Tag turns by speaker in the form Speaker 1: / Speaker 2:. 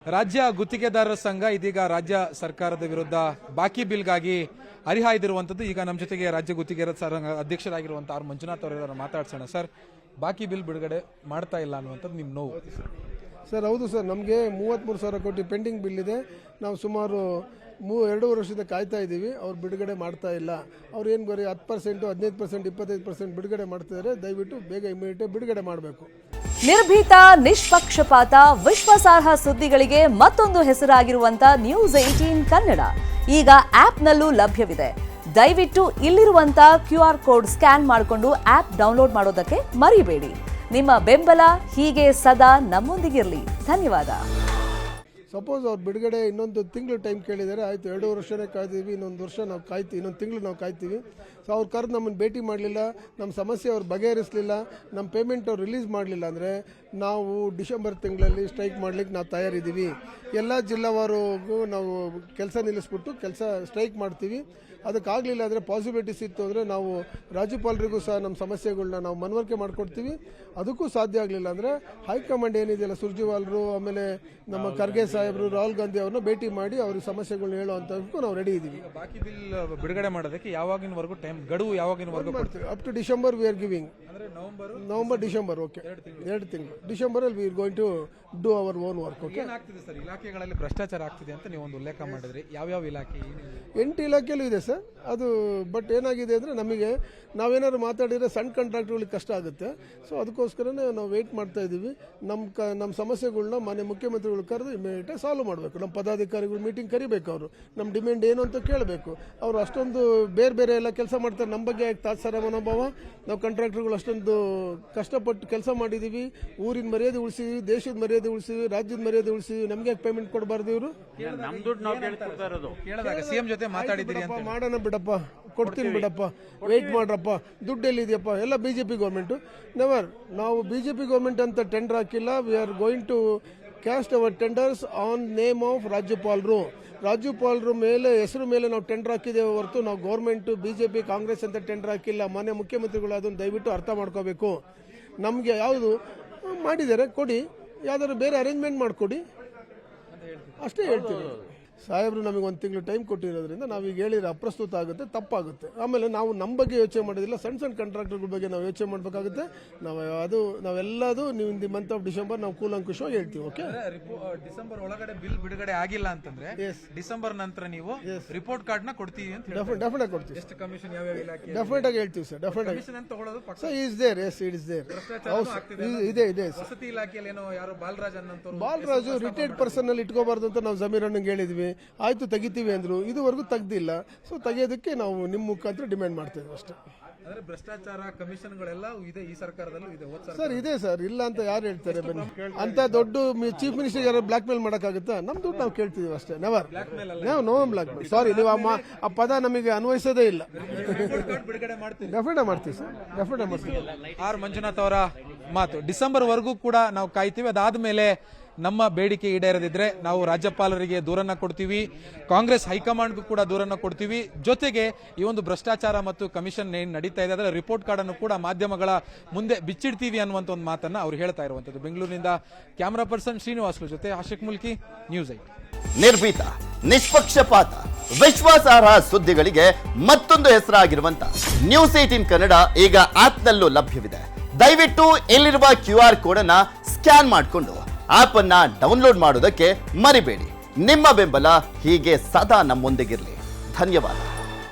Speaker 1: ರಾಜ್ಯ ಗುತ್ತಿಗೆದಾರರ ಸಂಘ ಇದೀಗ ರಾಜ್ಯ ಸರ್ಕಾರದ ವಿರುದ್ಧ ಬಾಕಿ ಬಿಲ್ಗಾಗಿ ಹರಿಹಾಯ್ದಿರುವಂತದ್ದು. ಈಗ ನಮ್ಮ ಜೊತೆಗೆ ರಾಜ್ಯ ಗುತ್ತಿಗೆದಾರರ ಸಂಘ ಅಧ್ಯಕ್ಷರಾಗಿರುವಂತಹ ಆರ್ ಮಂಜುನಾಥ್ ಅವರ ಮಾತಾಡ್ಸೋಣ. ಸರ್, ಬಾಕಿ ಬಿಲ್ ಬಿಡುಗಡೆ ಮಾಡ್ತಾ ಇಲ್ಲ ಅನ್ನುವಂಥದ್ದು ನಿಮ್ಮ ನೋವು?
Speaker 2: ಸರ್ ಹೌದು ಸರ್, ನಮಗೆ 33,000 ಕೋಟಿ ಪೆಂಡಿಂಗ್ ಬಿಲ್ ಇದೆ. ನಾವು ಸುಮಾರು 2 ವರ್ಷದಿಂದ ಕಾಯ್ತಾ ಇದ್ದೀವಿ. ಅವ್ರು ಬಿಡುಗಡೆ ಮಾಡ್ತಾ ಇಲ್ಲ. ಅವ್ರು ಏನು ಬರೀ 10%, 15%, 25% ಬಿಡುಗಡೆ ಮಾಡ್ತಿದ್ದಾರೆ. ದಯವಿಟ್ಟು ಬೇಗ ಇಮಿಡಿಯೇಟ್ ಬಿಡುಗಡೆ ಮಾಡಬೇಕು.
Speaker 3: ನಿರ್ಭೀತ, ನಿಷ್ಪಕ್ಷಪಾತ, ವಿಶ್ವಾಸಾರ್ಹ ಸುದ್ದಿಗಳಿಗೆ ಮತ್ತೊಂದು ಹೆಸರಾಗಿರುವಂತ ನ್ಯೂಸ್ 18 ಕನ್ನಡ ಈಗ ಆಪ್ನಲ್ಲೂ ಲಭ್ಯವಿದೆ. ದಯವಿಟ್ಟು ಇಲ್ಲಿರುವಂತ QR ಕೋಡ್ ಸ್ಕ್ಯಾನ್ ಮಾಡಿಕೊಂಡು ಆಪ್ ಡೌನ್ಲೋಡ್ ಮಾಡೋದಕ್ಕೆ ಮರಿಬೇಡಿ. ನಿಮ್ಮ ಬೆಂಬಲ ಹೀಗೆ ಸದಾ ನಮ್ಮೊಂದಿಗಿರಲಿ. ಧನ್ಯವಾದ.
Speaker 2: ಸಪೋಸ್ ಅವ್ರು ಬಿಡುಗಡೆ ಇನ್ನೊಂದು ತಿಂಗಳು ಟೈಮ್ ಕೇಳಿದ್ದಾರೆ. ಆಯಿತು, 2 ವರ್ಷನೇ ಕಾಯ್ತೀವಿ, ಇನ್ನೊಂದು ವರ್ಷ ನಾವು ಕಾಯ್ತೀವಿ, ಇನ್ನೊಂದು ತಿಂಗಳು ನಾವು ಕಾಯ್ತೀವಿ. ಸೊ ಅವ್ರು ಕರೆದು ನಮ್ಮನ್ನು ಭೇಟಿ ಮಾಡಲಿಲ್ಲ, ನಮ್ಮ ಸಮಸ್ಯೆ ಅವ್ರು ಬಗೆಹರಿಸಲಿಲ್ಲ, ನಮ್ಮ ಪೇಮೆಂಟ್ ಅವ್ರು ರಿಲೀಸ್ ಮಾಡಲಿಲ್ಲ ಅಂದರೆ ನಾವು ಡಿಸೆಂಬರ್ ತಿಂಗಳಲ್ಲಿ ಸ್ಟ್ರೈಕ್ ಮಾಡಲಿಕ್ಕೆ ನಾವು ತಯಾರಿದ್ದೀವಿ. ಎಲ್ಲ ಜಿಲ್ಲಾವಾರಿಗೂ ನಾವು ಕೆಲಸ ನಿಲ್ಲಿಸ್ಬಿಟ್ಟು ಸ್ಟ್ರೈಕ್ ಮಾಡ್ತೀವಿ. ಅದಕ್ಕಾಗಲಿಲ್ಲ ಅಂದರೆ ಪಾಸಿಬಿಲಿಟೀಸ್ ಇತ್ತು ಅಂದರೆ ನಾವು ರಾಜ್ಯಪಾಲರಿಗೂ ಸಹ ನಮ್ಮ ಸಮಸ್ಯೆಗಳನ್ನ ನಾವು ಮನವರಿಕೆ ಮಾಡಿಕೊಡ್ತೀವಿ. ಅದಕ್ಕೂ ಸಾಧ್ಯ ಆಗಲಿಲ್ಲ ಅಂದರೆ ಹೈಕಮಾಂಡ್ ಏನಿದೆಯಲ್ಲ, ಸುರ್ಜಿವಾಲರು, ಆಮೇಲೆ ನಮ್ಮ ಖರ್ಗೆ ಸಾಹೇಬರು, ರಾಹುಲ್ ಗಾಂಧಿ ಅವ್ರನ್ನ ಭೇಟಿ ಮಾಡಿ ಅವ್ರಿಗೆ ಸಮಸ್ಯೆಗಳನ್ನ ಹೇಳುವಂಥದ್ದಕ್ಕೂ ನಾವು ರೆಡಿ ಇದ್ದೀವಿ.
Speaker 1: ಬಾಕಿ ಬಿಲ್ ಬಿಡುಗಡೆ ಮಾಡೋದಕ್ಕೆ ಯಾವಾಗಿನವರೆಗೂ ಟೈಮ್ ಗಡುವು ಯಾವಾಗಿನವರೆಗೂ
Speaker 2: ಮಾಡ್ತೀವಿ? Up to December we are giving. November December, okay, 2 ತಿಂಗಳು. ಡಿಸೆಂಬರಲ್ಲಿ we are going to do our own work. Okay.
Speaker 1: ಏನಾಗ್ತಿದೆ ಸರ್, ಇಲಾಖೆಗಳಲ್ಲಿ ಭ್ರಷ್ಟಾಚಾರ ಆಗ್ತಿದೆ ಅಂತ ನೀವು ಒಂದು ಉಲ್ಲೇಖ ಮಾಡಿದ್ರಿ. ಯಾವ್ಯಾವ ಇಲಾಖೆ?
Speaker 2: 8 ಇಲಾಖೆಯಲ್ಲೂ ಇದೆ ಸರ್ ಅದು. ಬಟ್ ಏನಾಗಿದೆ ಅಂದರೆ ನಮಗೆ ನಾವೇನಾದ್ರು ಮಾತಾಡಿದರೆ ಸಣ್ಣ ಕಾಂಟ್ರಾಕ್ಟ್ಗಳಿಗೆ ಕಷ್ಟ ಆಗುತ್ತೆ. ಸೊ ಅದಕ್ಕೋಸ್ಕರನೇ ನಾವು ವೆಯ್ಟ್ ಮಾಡ್ತಾ ಇದ್ದೀವಿ. ನಮ್ಮ ಸಮಸ್ಯೆಗಳನ್ನ ಮಾನ್ಯ ಮುಖ್ಯಮಂತ್ರಿಗಳು ಕರೆದು ಇಮಿಡಿಯೇಟ್ ಸಾಲ್ವ್ ಮಾಡಬೇಕು. ನಮ್ಮ ಪದಾಧಿಕಾರಿಗಳು ಮೀಟಿಂಗ್ ಕರಿಬೇಕು. ಅವರು ನಮ್ಮ ಡಿಮ್ಯಾಂಡ್ ಏನು ಅಂತ ಕೇಳಬೇಕು. ಅವರು ಅಷ್ಟೊಂದು ಬೇರೆ ಎಲ್ಲ ಕೆಲಸ ಮಾಡ್ತಾರೆ. ನಮ್ಮ ಬಗ್ಗೆ ತಾತ್ಸಾರ ಮನೋಭಾವ. ನಾವು ಕಾಂಟ್ರಾಕ್ಟರ್ಗಳು ಅಷ್ಟೊಂದು ಕಷ್ಟಪಟ್ಟು ಕೆಲಸ ಮಾಡಿದ್ದೀವಿ. ಊರಿನ ಮರ್ಯಾದೆ ಉಳಿಸಿದ್ವಿ, ದೇಶದ ಮರ್ಯಾದೆ ಉಳಿಸಿದ್ವಿ, ರಾಜ್ಯದ ಮರ್ಯಾದೆ ಉಳಿಸಿದ್ವಿ. ನಮಗೆ ಪೇಮೆಂಟ್ ಕೊಡಬಾರ್ದು ಇವರು?
Speaker 1: ಸಿಎಂ ಜೊತೆ ಮಾತಾಡಿದ್ದೀರಿ ಅಂತ?
Speaker 2: ಮಾಡೋಣ ಬಿಡಪ್ಪ, ಕೊಡ್ತೀನಿ ಬಿಡಪ್ಪ, ವೆಯ್ಟ್ ಮಾಡ್ರಪ್ಪ. ದುಡ್ಡು ಎಲ್ಲಿದೆಯಪ್ಪ? ಎಲ್ಲ BJP ಗೌರ್ಮೆಂಟು. ನೆವರ್, ನಾವು BJP ಗೌರ್ಮೆಂಟ್ ಅಂತ ಟೆಂಡರ್ ಹಾಕಿಲ್ಲ. We are going to cast our tenders on name of ರಾಜ್ಯಪಾಲರು ಮೇಲೆ ಹೆಸರು ಮೇಲೆ ನಾವು ಟೆಂಡರ್ ಹಾಕಿದ್ದೇವೆ ಹೊರತು ನಾವು ಗೌರ್ಮೆಂಟು BJP ಕಾಂಗ್ರೆಸ್ ಅಂತ ಟೆಂಡರ್ ಹಾಕಿಲ್ಲ. ಮಾನ್ಯ ಮುಖ್ಯಮಂತ್ರಿಗಳು ಅದನ್ನು ದಯವಿಟ್ಟು ಅರ್ಥ ಮಾಡ್ಕೋಬೇಕು. ನಮಗೆ ಯಾವುದು ಮಾಡಿದ್ದಾರೆ ಕೊಡಿ, ಯಾವ್ದಾದ್ರು ಬೇರೆ ಅರೇಂಜ್ಮೆಂಟ್ ಮಾಡಿಕೊಡಿ, ಅಷ್ಟೇ ಹೇಳ್ತೀವಿ. ಸಾಹೇಬರು ನಮಗೆ 1 ತಿಂಗಳು ಟೈಮ್ ಕೊಟ್ಟಿರೋದ್ರಿಂದ ನಾವೀಗ ಹೇಳಿದ್ರೆ ಅಪ್ರಸ್ತುತ ಆಗುತ್ತೆ, ತಪ್ಪಾಗುತ್ತೆ. ಆಮೇಲೆ ನಾವು ನಮ್ಮ ಬಗ್ಗೆ ಯೋಚನೆ ಮಾಡೋದಿಲ್ಲ, ಸಣ್ಣ ಕಾಂಟ್ರಾಕ್ಟರ್ಗಳ ಬಗ್ಗೆ ನಾವು ಯೋಚನೆ ಮಾಡಬೇಕಾಗುತ್ತೆ. ನಾವೆಲ್ಲದು ನೀವು in the month of December ನಾವು ಕೂಲಂಕುಷವಾಗಿ ಹೇಳ್ತೀವಿ. ಓಕೆ.
Speaker 1: ಡಿಸೆಂಬರ್ ಒಳಗಡೆ ಬಿಲ್ ಬಿಡುಗಡೆ ಆಗಿಲ್ಲ ಅಂತಂದ್ರೆ ಡಿಸೆಂಬರ್ ನಂತರ ನೀವು ರಿಪೋರ್ಟ್ ಕಾರ್ಡ್ ನ ಕೊಡ್ತೀವಿ ಅಂತ
Speaker 2: ಡೆಫಿನೆಟ್ ಆಗಿ ಕೊಡ್ತೀವಿ.
Speaker 1: ಎಷ್ಟು ಕಮಿಷನ್ ಯಾವ ಇಲಾಖೆ?
Speaker 2: ಡೆಫಿನೆಟ್ ಆಗಿ ಹೇಳ್ತೀವಿ ಸರ್. ಡೆಫಿನೆಟ್ ಆಗಿ
Speaker 1: ತಗೊಳ್ಳೋದು ಪಕ್ಕ.
Speaker 2: Sir is there. Yes, it is there. ಇದೆ.
Speaker 1: ವಸತಿ ಇಲಾಖೆಯಲ್ಲಿ ಏನೋ ಯಾರು
Speaker 2: ಬಾಲರಾಜು ರಿಟೈರ್ಡ್ ಪರ್ಸನ್ ಅಲ್ಲಿ ಇಟ್ಕೋಬಾರ್ದು ಅಂತ ನಾವು ಜಮೀರ್ ಅಣ್ಣಂಗೆ ಹೇಳಿದ್ವಿ. ಆಯ್ತು ತೆಗಿತೀವಿ ಅಂದ್ರು, ಇದುವರೆಗೂ ತೆಗ್ದಿಲ್ಲ. ಸೊ ತೆಗೆಯೋದಕ್ಕೆ ನಾವು ನಿಮ್ಮ ಮುಖಾಂತರ ಡಿಮ್ಯಾಂಡ್ ಮಾಡ್ತಿದ್ವಿ ಅಷ್ಟೇ.
Speaker 1: ಭ್ರಷ್ಟಾಚಾರ ಕಮಿಷನ್ಗಳೆಲ್ಲ ಇದೆ ಈ ಸರ್ಕಾರದಲ್ಲೂ ಇದೆ
Speaker 2: ಸರ್. ಇದೆ ಸರ್, ಇಲ್ಲ ಅಂತ ಯಾರು ಹೇಳ್ತಾರೆ? ಬನ್ನಿ, ಅಂತ ದೊಡ್ಡ ಚೀಫ್ ಮಿನಿಸ್ಟರ್ ಯಾರು ಬ್ಲಾಕ್ ಮೇಲ್ ಮಾಡೋಕ್ಕಾಗುತ್ತಾ? ನಮ್ಮ ದುಡ್ಡು ನಾವು ಕೇಳ್ತಿದೀವಿ ಅಷ್ಟೇ. Never, no black mail. ಸಾರಿ, ನೀವು ಆ ಪದ ನಮಗೆ ಅನ್ವಯಿಸೋದೇ ಇಲ್ಲ. ಡೆಫಿನೆಟ್ ಮಾಡ್ತೀವಿ ಸರ್, ಡೆಫಿನೆಟ್ ಮಾಡ್ತೀವಿ.
Speaker 1: ಆರ್ ಮಂಜುನಾಥ್ ಅವರ ಮಾತು. ಡಿಸೆಂಬರ್ ವರೆಗೂ ಕೂಡ ನಾವು ಕಾಯ್ತೀವಿ. ಅದಾದ್ಮೇಲೆ ನಮ್ಮ ಬೇಡಿಕೆ ಈಡೇರದಿದ್ರೆ ನಾವು ರಾಜ್ಯಪಾಲರಿಗೆ ದೂರನ್ನ ಕೊಡ್ತೀವಿ, ಕಾಂಗ್ರೆಸ್ ಹೈಕಮಾಂಡ್ಗೂ ಕೂಡ ದೂರನ್ನ ಕೊಡ್ತೀವಿ. ಜೊತೆಗೆ ಈ ಒಂದು ಭ್ರಷ್ಟಾಚಾರ ಮತ್ತು ಕಮಿಷನ್ ಏನ್ ನಡೀತಾ ಇದೆ ಅದರ ರಿಪೋರ್ಟ್ ಕಾರ್ಡ್ ಅನ್ನು ಕೂಡ ಮಾಧ್ಯಮಗಳ ಮುಂದೆ ಬಿಚ್ಚಿಡ್ತೀವಿ ಅನ್ನುವಂತ ಒಂದು ಮಾತನ್ನ ಅವ್ರು ಹೇಳ್ತಾ ಇರುವಂತದ್ದು. ಬೆಂಗಳೂರಿನಿಂದ ಕ್ಯಾಮರಾ ಪರ್ಸನ್ ಶ್ರೀನಿವಾಸ್ ಜೊತೆ ಆಶಿಕ್ ಮುಲ್ಕಿ, ನ್ಯೂಸ್ 8.
Speaker 4: ನಿರ್ಭೀತ, ನಿಷ್ಪಕ್ಷಪಾತ, ವಿಶ್ವಾಸಾರ್ಹ ಸುದ್ದಿಗಳಿಗೆ ಮತ್ತೊಂದು ಹೆಸರಾಗಿರುವಂತ ನ್ಯೂಸ್ 18 ಕನ್ನಡ ಈಗ ಆಪ್ನಲ್ಲೂ ಲಭ್ಯವಿದೆ. ದಯವಿಟ್ಟು ಇಲ್ಲಿರುವ QR ಕೋಡ್ ಅನ್ನ ಸ್ಕ್ಯಾನ್ ಮಾಡಿಕೊಂಡು ಆಪ್ ಅನ್ನ ಡೌನ್ಲೋಡ್ ಮಾಡೋದಕ್ಕೆ ಮರಿಬೇಡಿ. ನಿಮ್ಮ ಬೆಂಬಲ ಹೀಗೆ ಸದಾ ನಮ್ಮೊಂದಿಗಿರಲಿ. ಧನ್ಯವಾದ.